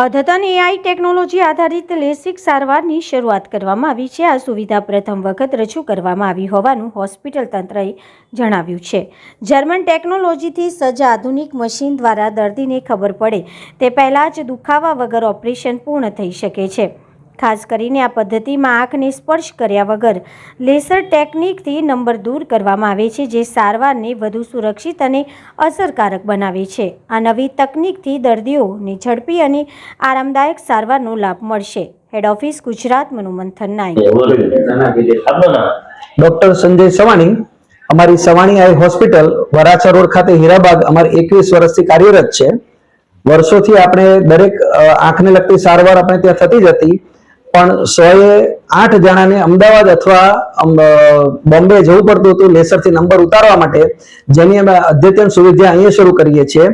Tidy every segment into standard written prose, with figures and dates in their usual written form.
અદ્યતન AI technology આધારિત LASIK સારવારની શરૂઆત કરવામાં આવી છે। આ સુવિધા પ્રથમ વખત રજૂ કરવામાં આવી હોવાનું હોસ્પિટલ તંત્રએ જણાવ્યું છે। જર્મન ટેકનોલોજીથી સજ્જ આધુનિક મશીન દ્વારા દર્દીને ખબર પડે તે પહેલાં જ દુખાવા વગર ઓપરેશન પૂર્ણ થઈ શકે છે। ખાસ કરીને આ પદ્ધતિમાં આંખને સ્પર્શ કર્યા વગર લેસર ટેકનિકથી નંબર દૂર કરવામાં આવે છે, જે સારવારને વધુ સુરક્ષિત અને અસરકારક બનાવે છે। આ નવી તકનિકથી દર્દીઓને ઝડપી અને આરામદાયક સારવારનો લાભ મળશે। હેડ ઓફિસ ગુજરાત મનોમંથન 9 ડોક્ટર સંજય સવાણી અમારી Savani eye hospital Varachha road ખાતે હીરાબાગ અમારી 21 વર્ષથી કાર્યરત છે। વર્ષોથી આપણે દરેક આંખને લગતી સારવાર આપણે ત્યાં થતી જ હતી, પણ 108 જણાને અમદાવાદ અથવા બોમ્બે જવું પડતું હતું લેસરથી નંબર ઉતારવા માટે, જેની અમે અદ્યતન સુવિધા અહીંયા શરૂ કરીએ છીએ,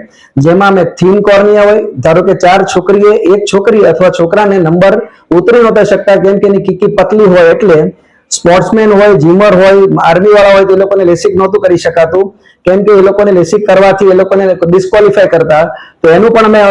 જેમાં અમે થીન કોર્નિયા હોય, ધારો કે 4 છોકરીએ 1 છોકરી અથવા છોકરાને નંબર ઉતરી નહોતા શકતા કેમ કે એની કીકી પતલી હોય, એટલે સ્પોર્ટ્સમેન હોય, જીમર હોય, આર્મી વાળા હોય, તે લોકોને લેસિક નહોતું કરી શકાતું કેમ કે એ લોકોને લેસિક કરવાથી એ લોકોને ડિસ્ક્વોલિફાય કરતા, તો એનું પણ અમે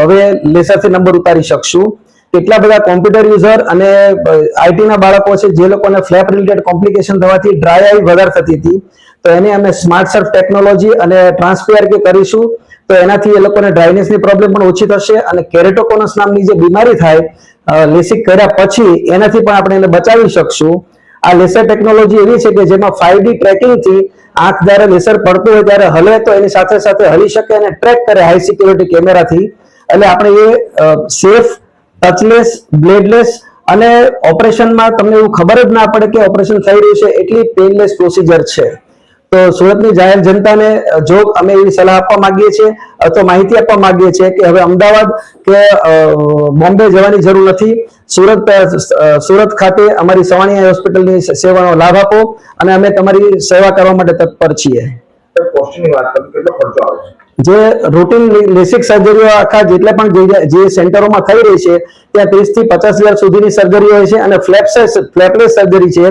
હવે લેસરથી નંબર ઉતારી શકશું। કેટલા બધા કોમ્પ્યુટર યુઝર અને આઈટી ના બાળકો છે જે લોકોને ફ્લેપ રિલેટેડ કોમ્પ્લિકેશન થવાથી ડ્રાય આઈ વધારે થતી હતી, તો એને અમે સ્માર્ટ સર્ફ ટેકનોલોજી અને ટ્રાન્સપીઆરકે કરીશું, તો એનાથી એ લોકોને ડ્રાયનેસની પ્રોબ્લેમ પણ ઓછી થશે અને કેરેટોકોનસ નામની જે બીમારી થાય લેસિક કર્યા પછી એનાથી પણ આપણે એને બચાવી શકશું। આ લેસર ટેકનોલોજી એવી છે કે જેમાં 5D ટ્રેકિંગથી આંખ જ્યારે લેસર પડતું હોય ત્યારે હલે તો એની સાથે સાથે હલી શકે અને ટ્રેક કરે હાઈ સિક્યોરિટી કેમેરાથી, એટલે આપણે એ સેફ, ટચલેસ, બ્લેડલેસ અને ઓપરેશનમાં તમને એવું ખબર જ ના પડે કે ઓપરેશન થઈ રહ્યું છે એટલી પેનલેસ પ્રોસિજર છે। તો સુરતની જાહેર જનતાને જો અમે એવી સલાહ આપવા માંગીએ છીએ અથવા માહિતી આપવા માંગીએ છીએ કે હવે અમદાવાદ કે બોમ્બે જવાની જરૂર નથી। સુરત ખાતે અમારી સવાણી હોસ્પિટલની સેવાનો લાભ આપો અને અમે તમારી સેવા કરવા માટે તત્પર છીએ। જે રૂટીન લેસિક સર્જરીઓ આખા જેટલા પણ જે સેન્ટરોમાં થઈ રહી છે ત્યાં 30 થી 50,000 સુધીની સર્જરી હોય છે અને ફ્લેપલેસ સર્જરી છે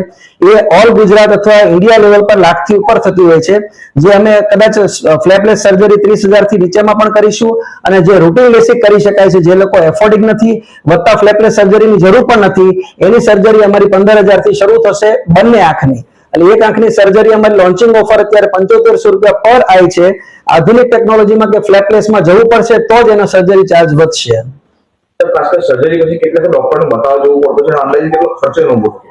એ ઓલ ગુજરાત અથવા ઇન્ડિયા લેવલ પર લાખથી ઉપર થતી હોય છે, જે અમે કદાચ ફ્લેપલેસ સર્જરી 30,000 થી નીચેમાં પણ કરીશું અને જે રૂટીન લેસિક કરી શકાય છે, જે લોકો એફોર્ડિંગ નથી વત્તા ફ્લેપલેસ સર્જરીની જરૂર પણ નથી, એની સર્જરી અમારી 15,000 થી શરૂ થશે બંને આંખની, અને એક આંખની સર્જરી અમારી લોન્ચિંગ ઓફર અત્યારે 7500 રૂપિયા પર આઈ છે। આધુનિક ટેકનોલોજીમાં કે ફ્લેપલેસમાં જવું પડશે તો જ એનો સર્જરી ચાર્જ વધશે।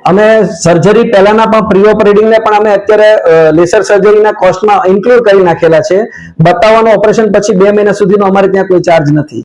અમે સર્જરી પહેલાના પણ પ્રી ઓપરેટિંગ ને પણ અમે અત્યારે લેસર સર્જરીના કોસ્ટમાં ઇન્ક્લુડ કરી નાખેલા છે। બતાવવાનો ઓપરેશન પછી 2 મહિના સુધીનો અમારે ત્યાં કોઈ ચાર્જ નથી।